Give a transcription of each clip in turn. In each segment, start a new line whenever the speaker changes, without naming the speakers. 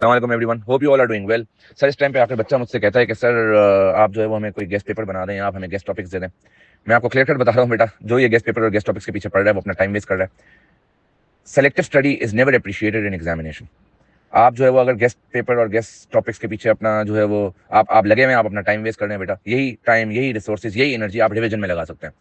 अस्सलाम everyone, hope you all are doing well. Sir, इस time पे आकर बच्चा मुझसे कहता है कि सर आप जो है वो हमें कोई गेस्ट पेपर बना दें, आप हमें गेस्ट टॉपिक्स दे दें। मैं आपको क्लियर कट बता रहा हूँ बेटा, जो ये गेस्ट पेपर और गेस्ट टॉपिक्स के पीछे पड़ रहा है वो अपना टाइम वेस्ट कर रहा है। Selective study is never appreciated in examination. आप जो है वो अगर गेस्ट पेपर और गेस्ट टॉपिक्स के पीछे अपना जो है वो आप लगे हुए हैं, आप अपना टाइम वेस्ट कर रहे हैं बेटा। यही टाइम, यही रिसोर्सेज, यही एनर्जी आप रिवीजन में लगा सकते हैं,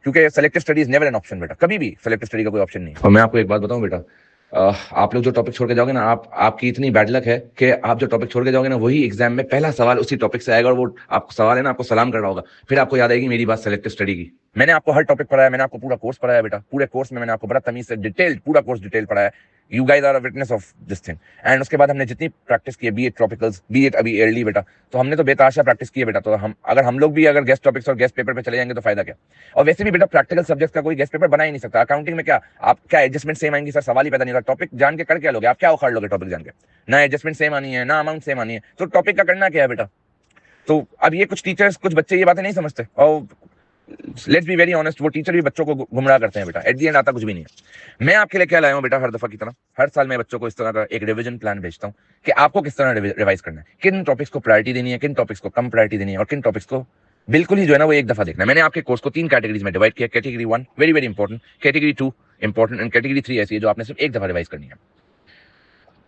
क्योंकि selective study is never an option बेटा। कभी भी सेलेक्टिव स्टडी का कोई ऑप्शन नहीं है। और मैं आपको एक बात बताऊं बेटा, आप लोग जो टॉपिक छोड़ के जाओगे ना, आपकी इतनी बैड लक है कि आप जो टॉपिक छोड़ के जाओगे ना, वही एग्जाम में पहला सवाल उसी टॉपिक से आएगा, और वो आपको सवाल है ना, आपको सलाम कर रहा होगा। फिर आपको याद आएगी मेरी बात सेलेक्टिव स्टडी की। मैंने आपको हर टॉपिक पढ़ाया, मैंने आपको पूरा कोर्स पढ़ाया बेटा। पूरे कोर्स में मैंने आपको बड़ा तमीज से डिटेल्ड, पूरा कोर्स डिटेल पढ़ाया। You guys are a witness of this thing. And उसके बाद हमने जितनी प्रैक्टिस की है, be it topicals, be it अभी एयरली बेटा, तो हमने तो बेताशा प्रैक्टिस की है बेटा। तो हम लोग भी अगर गेस्ट टॉपिक्स और गेस्ट पेपर पे चले जाएंगे तो फायदा क्या। और वैसे भी बेटा प्रैक्टिकल सब्जेक्ट का कोई गेस्ट पेपर बना ही नहीं सकता। अकाउंटिंग में क्या आप क्या एडजस्टमेंट सेम आएंगी सर, सवाल ही पैदा नहीं होगा। टॉपिक जान के कर क्या लोगे आप, क्या उखाड़ लोगे टॉपिक जान के। ना एडजस्टमेंट सेम आनी है, ना अमाउंट सेम आनी है, तो टॉपिक का करना क्या है बेटा। तो अब ये कुछ टीचर्स, कुछ बच्चे ये बातें नहीं समझते, और लेट्स बी वेरी ऑनेस्ट, वो टीचर भी बच्चों को गुमराह करते हैं बेटा। एट दी एंड आता कुछ भी नहीं है। मैं आपके लिए क्या लाया हूं बेटा, हर दफा की तरह हर साल मैं बच्चों को इस तरह का एक रिवीजन प्लान भेजता हूं कि आपको किस तरह रिवाइज करना है, किन टॉपिक्स को प्रायोरिटी देनी है, किन टॉपिक्स को कम प्रायोरिटी देनी है, और किन टॉपिक्स को बिल्कुल ही जो है ना वो एक दफा देखना है। मैंने आपके कोर्स को 3 कैटेगरीज में डिवाइड किया। Category 1 very very important, category 2 important, and category 3 ऐसी है जो आपने सिर्फ एक दफा रिवाइज करनी है।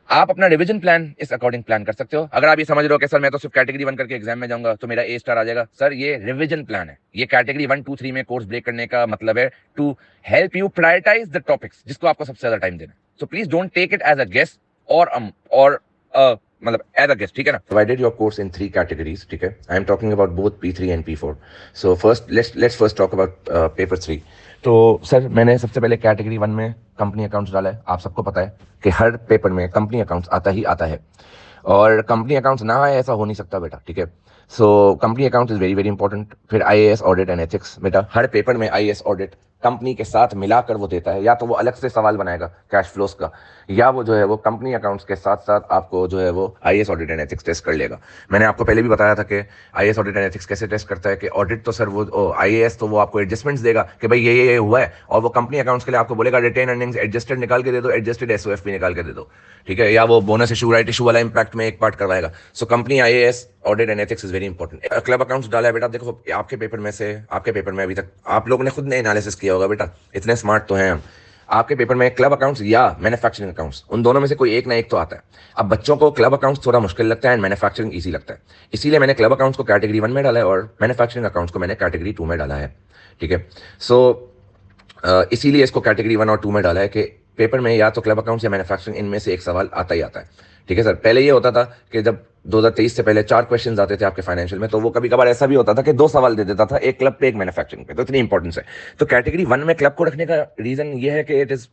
आप अपना रिवीजन प्लान इस अकॉर्डिंग प्लान कर सकते हो। अगर आप ये समझ रहे हो कि सर मैं तो सिर्फ कैटेगरी 1 करके एग्जाम में जाऊंगा तो मेरा ए स्टार आ जाएगा, सर ये रिवीजन प्लान है। ये कैटेगरी 1 2 3 में कोर्स ब्रेक करने का मतलब है to help you prioritize the topics जिसको आपको सबसे ज्यादा टाइम देना है। So please don't take it as a guess और मतलब एज अ गेस्ट, ठीक है ना। Divided your course in 3 categories, ठीक है। I am talking about both P3 and P4। So first let's first talk about paper 3। तो sir मैंने सबसे पहले कैटेगरी 1 में कंपनी अकाउंट्स डाला है। आप सबको पता है कि हर पेपर में कंपनी अकाउंट्स आता ही आता है, और कंपनी अकाउंट्स ना आए ऐसा हो नहीं सकता बेटा, ठीक है। So company account is very very important. फिर आईएएस ऑडिट एंड एथिक्स बेटा, हर पेपर में आईएएस ऑडिट कंपनी के साथ मिलाकर वो देता है। या तो वो अलग से सवाल बनाएगा कैश फ्लोस का, या वो जो है वो कंपनी अकाउंट्स के साथ साथ आपको जो है वो IAS audit and ethics test कर लेगा। मैंने आपको पहले भी बताया था कि आईएएस ऑडिट एंड एथिक्स कैसे टेस्ट करता है, कि ऑडिट तो सर वो आईएएस तो वो आपको एडजस्टमेंट्स देगा कि भाई ये हुआ है, और वो कंपनी अकाउंट्स के लिए आपको बोलेगा रिटेन अर्निंग्स एडजस्टेड निकाल के दे दो, एडजस्टेड एसओएफ भी निकाल के दे दो, ठीक है। या वो बोनस इशू, राइट इशू वाला इंपैक्ट में एक पार्ट करवाएगा। So company IAS audit and ethics is very important. Club accounts डाला है बेटा, देखो आपके पेपर में अभी तक आप लोगों ने खुद ने एनालिसिस किया होगा बेटा, इतने स्मार्ट तो हैं हम। आपके पेपर में क्लब अकाउंट्स या मैन्युफैक्चरिंग अकाउंट्स, उन दोनों में से कोई एक ना एक तो आता है। अब बच्चों को क्लब अकाउंट्स थोड़ा मुश्किल लगता है एंड मैन्युफैक्चरिंग ईजी लगता है, इसीलिए मैंने क्लब अकाउंट्स को कैटेगरी 1 में डाला है और मैन्युफैक्चरिंग अकाउंट्स को मैंने कैटेगरी 2 में डाला है, ठीक है। सो इसीलिए इसको कैटेगरी 1 और 2 में डाला है कि पेपर में या तो क्लब अकाउंट्स या मैन्युफैक्चरिंग, इनमें से एक सवाल आता ही आता है, ठीक है सर। पहले ये होता था कि जब 2023 से पहले 4 क्वेश्चंस आते थे आपके फाइनेंशियल में, तो वो कभी कभार ऐसा भी होता था कि 2 सवाल दे देता था, एक क्लब पे एक मैन्युफैक्चरिंग पे। तो इतनी इंपॉर्टेंस है। तो कैटेगरी 1 में क्लब को रखने का रीजन ये है कि इट इज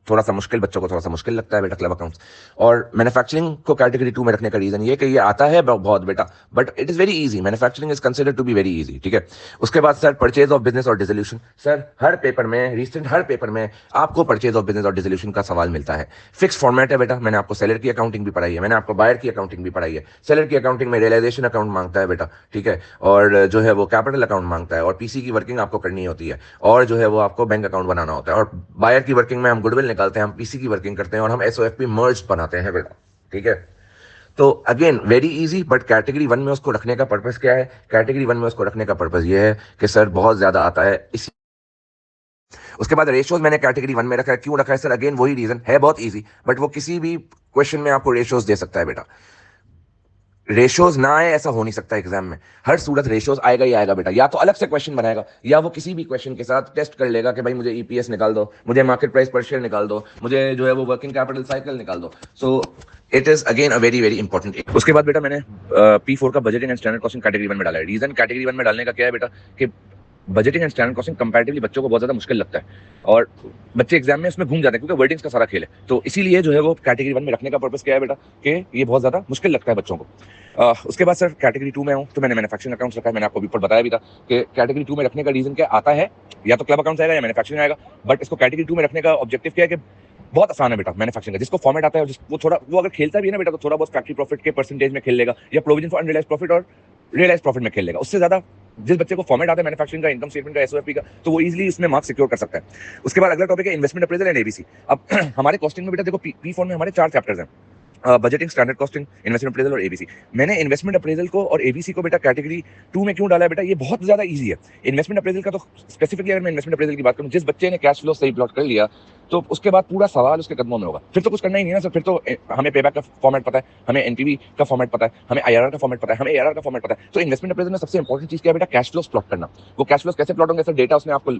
थोड़ा सा मुश्किल, बच्चों को थोड़ा सा मुश्किल लगता है बेटा क्लब अकाउंट्स। और मैन्युफैक्चरिंग को कैटेगरी 2 में रखने का रीजन ये कि ये आता है बहुत बेटा, but it is very easy. Manufacturing is considered to be very easy, ठीक है। उसके बाद सर परचेज ऑफ बिजनेस और डिसोल्यूशन। सर हर पेपर में, रिसेंट हर पेपर में आपको परचेज ऑफ बिजनेस और डिसोल्यूशन का सवाल मिलता है। फिक्स फॉर्मेट है बेटा। मैंने आपको सेलर की अकाउंटिंग भी पढ़ाई है, मैंने आपको बायर की अकाउंटिंग भी पढ़ाई है। सेलर की अकाउंटिंग में रियलाइजेशन अकाउंट मांगता है बेटा, ठीक है, और जो है वो कैपिटल अकाउंट मांगता है, और पीसी की वर्किंग आपको करनी होती है, और जो है वो आपको बैंक अकाउंट बनाना होता है। और बायर की वर्किंग में हम गुडविल निकालते हैं, हम पीसी की वर्किंग करते हैं, और हम एसओएफपी मर्ज बनाते हैं बेटा, ठीक है। तो again very easy, but category 1 में उसको रखने का पर्पस क्या है? कैटेगरी 1 में उसको रखने का पर्पस ये है कि सर बहुत ज्यादा आता है इसी। उसके बाद रेशियोज मैंने कैटेगरी 1 में रखा है। क्यों रखा है सर? अगेन वही रीजन है, बहुत इजी, बट वो किसी भी क्वेश्चन में आपको रेशियोज दे सकता है बेटा। रेशियोज ना आए ऐसा हो नहीं सकता एग्जाम में। हर सूरत रेशियोज आएगा ही आएगा बेटा। या तो अलग से क्वेश्चन बनाएगा, या वो किसी भी क्वेश्चन के साथ टेस्ट कर लेगा कि भाई मुझे ईपीएस निकाल दो, मुझे मार्केट प्राइस पर शेयर निकाल दो, मुझे जो है वो वर्किंग कैपिटल साइकिल निकाल दो। So it is again a very very important. उसके बाद बेटा मैंने P4 का budgeting and standard costing category 1 में डाला है। रीजन कैटेगरी 1 में डालने का क्या है बेटा, कि budgeting and standard costing comparatively बच्चों को बहुत ज्यादा मुश्किल लगता है, और बच्चे एग्जाम में उसमें घूम जाते हैं क्योंकि वर्डिंग्स का सारा खेल है। तो इसीलिए जो है वो कैटेगरी 1 में रखने का पर्पस क्या है बेटा, कि ये बहुत ज्यादा मुश्किल लगता है बच्चों को। उसके बाद सर कैटेगरी 2 में हूँ तो मैंने मैन्युफैक्चरिंग अकाउंट्स रखा है। मैंने आपको ऊपर बताया भी था कि कैटेगरी 2 में रखने का रीजन क्या आता है, या तो क्लब अकाउंट्स आएगा या मैन्युफैक्चरिंग आएगा, बट इसको कैटेगरी 2 में रखने का ऑब्जेक्टिव क्या है कि बहुत आसान है बेटा मैन्युफैक्चरिंग का। जिसको फॉर्मेट आता है, वो अगर खेलता भी है ना बेटा, तो थोड़ा बहुत फैक्ट्री प्रॉफिट के परसेंटेज में खेल लेगा, या प्रोविजन फॉर अनरियलाइज्ड प्रॉफिट और रियलाइज्ड प्रॉफिट में खेल लेगा। उससे ज्यादा जिस बच्चे को फॉर्मेट आता है मैन्युफैक्चरिंग का, इनकम स्टेटमेंट का, एसओएफपी का, तो वो इजीली उसमें मार्क्स सिक्योर कर सकता है। उसके बाद अगला टॉपिक है इन्वेस्टमेंट अप्रेजल एंड एबीसी। अब हमारे कॉस्टिंग में बेटा देखो P4 में हमारे 4 चैप्टर्स हैं। Budgeting, standard costing, investment appraisal और एबीसी। मैंने इन्वेस्टमेंट अप्रेजल को और एबीसी को बेटा कैटेगरी 2 में क्यों डाला है बेटा, ये बहुत ज़्यादा ईज़ी है। इन्वेस्टमेंट अप्रेजल का तो स्पेसिफिकली अगर मैं इन्वेस्टमेंट अप्रेजल की बात करूँ, जिस बच्चे ने कैश फ्लो सही प्लॉट कर लिया, तो उसके बाद पूरा सवाल उसके कदमों में होगा। फिर तो कुछ करना ही नहीं है ना सर, फिर तो हमें पेबैक का फॉर्मेट पता है, हमें एनपीवी का फॉर्मेट पता है, हमें आईआरआर का फॉर्मेट पता है, हमें एआरआर का फॉर्मेट पता है। तो इन्वेस्टमेंट अप्रेजल में सबसे इंपॉर्टेंट चीज़ क्या है बेटा, कैश फ्लोस प्लॉट करना। वो कैश फ्लोस कैसे प्लॉट होंगे सर, डेटा उसने आपको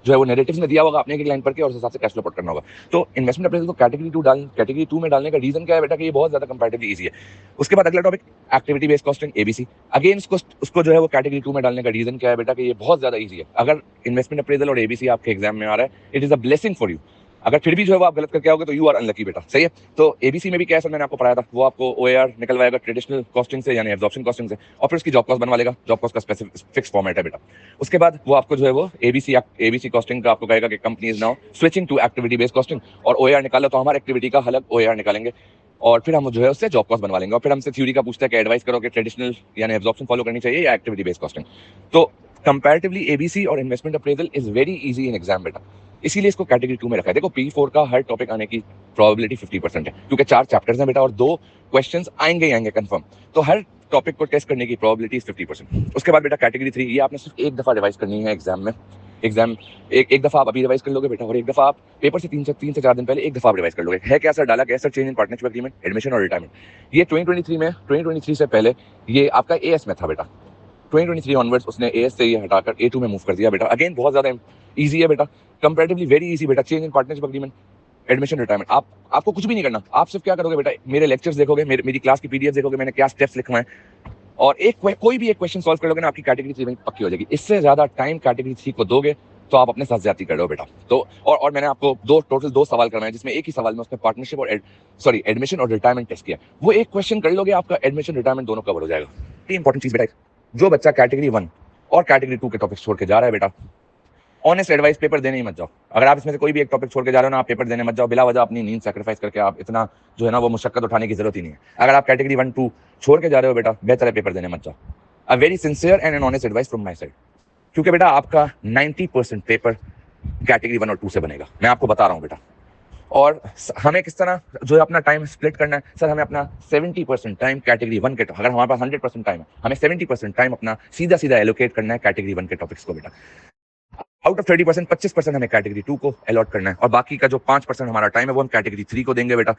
जो है वो नैरेटिव्स में दिया होगा, आपने एक लाइन पढ़ के और उस हिसाब से कैश फ्लो प्लॉट करना होगा। तो इन्वेस्टमेंट अप्रेजल को कैटेगरी 2 में डालने का रीजन क्या है बेटा, कि ये बहुत ज्यादा कंपैरेटिवली ईजी है। उसके बाद अगला topic activity based costing, ABC. Again उसको जो है वो कैटेगरी 2 में डालने का रीजन क्या है बेटा, कि ये बहुत ज्यादा ईजी है। अगर इन्वेस्टमेंट अप्रेजल और एबीसी आपके एग्जाम में आ रहा है, it is a blessing for you. अगर फिर भी जो है वो आप गलत करके आओगे तो यू आर अनलकी बेटा, सही है। तो एबीसी में भी क्या है सर, मैंने आपको पढ़ाया था, वो आपको ओएआर निकलवाएगा ट्रेडिशनल कॉस्टिंग से, यानी एब्जॉर्प्शन कॉस्टिंग से, और फिर उसकी जॉब कॉस्ट बनवा लेगा। जॉब कॉस्ट का स्पेसिफिक फिक्स फॉर्मेट है बेटा। उसके बाद वो आपको जो है वो एबीसी कॉस्टिंग का आपको कहेगा कि company is now switching to activity based costing, और ओएआर निकालो तो हमारे एक्टिविटी का अलग ओएआर निकालेंगे, और फिर हम जो है उससे जॉब कॉस्ट बनवा लेंगे। और फिर हमसे थ्योरी का पूछता है कि एडवाइस करो कि ट्रेडिशनल यानी एब्जॉर्प्शन फॉलो करनी चाहिए या एक्टिविटी बेस्ड कॉस्टिंग। तो कंपैरेटिवली एबीसी और investment appraisal is very easy in exam बेटा, इसीलिए इसको कैटेगरी 2 में रखा है। देखो P4 का हर टॉपिक आने की प्रोबेबिलिटी 50% है, क्योंकि 4 चैप्टर्स हैं बेटा और 2 क्वेश्चंस आएंगे ही आएंगे कंफर्म। तो हर टॉपिक को टेस्ट करने की प्रोबेबिलिटी 50%। उसके बाद बेटा कैटेगरी 3, ये आपने सिर्फ एक दफा रिवाइज करनी है एग्जाम में। एग्जाम एक दफा आप अभी रिवाइज कर लोगे बेटा, और एक दफा आप पेपर से 3 से 4 दिन पहले एक दफा आप रिवाइज कर लोगे। है क्या सर, डाला क्या sir, change in partnership agreement, admission और रिटायरमेंट। ये 2023 से पहले ये आपका एएस में था बेटा। 2023 ऑनवर्ड्स उसने एएस से ये हटाकर ए2 में मूव कर दिया बेटा। अगेन बहुत ज्यादा इजी है बेटा, कंपैरेटिवली वेरी इजी बेटा। Change in partnership agreement, admission, retirement. आपको कुछ भी नहीं करना, आप सिर्फ क्या करोगे बेटा, मेरे लेक्चर्स देखोगे, मेरी क्लास की पीडीएफ देखोगे, मैंने क्या स्टेप्स लिखवाए, और कोई भी एक क्वेश्चन सॉल्व कर लोगे ना, आपकी कैटेगरी 3 पक्की हो जाएगी। इससे ज्यादा टाइम कैटेगरी 3 को दोगे तो आप अपने साथ ज्यादती कर रहे हो बेटा। तो और मैंने आपको टोटल दो सवाल करवाए, जिसमें एक ही सवाल में उसने पार्टनरशिप और एडमिशन और रिटायरमेंट टेस्ट किया। वो एक क्वेश्चन कर लोगे, आपका एडमिशन रिटायरमेंट दोनों कवर हो जाएगा। ये इंपॉर्टेंट चीज बेटा, जो बच्चा कैटेगरी 1 और कैटेगरी 2 के टॉपिक छोड़ के जा रहा है बेटा, ऑनेस्ट एडवाइस, पेपर देने ही मत जाओ। अगर आप इसमें से कोई भी एक टॉपिक छोड़ के जा रहे हो ना, आप पेपर देने मत जाओ बिला वजह अपनी नींद सैक्रिफाइस करके। आप इतना जो है ना वो मुशक्कत उठाने की जरूरत ही नहीं है। अगर आप कैटेगरी 1 2 छोड़ के जा रहे हो बेटा, बेहतर है पेपर देने मत जाओ। A very sincere and an honest advice from my side, क्योंकि बेटा आपका 90% पेपर कैटेगरी 1 और 2 से बनेगा, मैं आपको बता रहा हूँ बेटा। और हमें किस तरह जो है अपना टाइम स्प्लिट करना है सर, हमें अपना 70% टाइम कैटेगरी 1 के, अगर हमारे पास 100% टाइम है, हमें 70% टाइम अपना सीधा सीधा एलोकेट करना है कैटेगरी 1 के टॉपिक्स को बेटा। आउट ऑफ 30% 25% हमें कैटेगरी 2 को अलॉट करना है, और बाकी का जो 5% हमारा टाइम है वो हम कैटेगरी 3 को देंगे बेटा।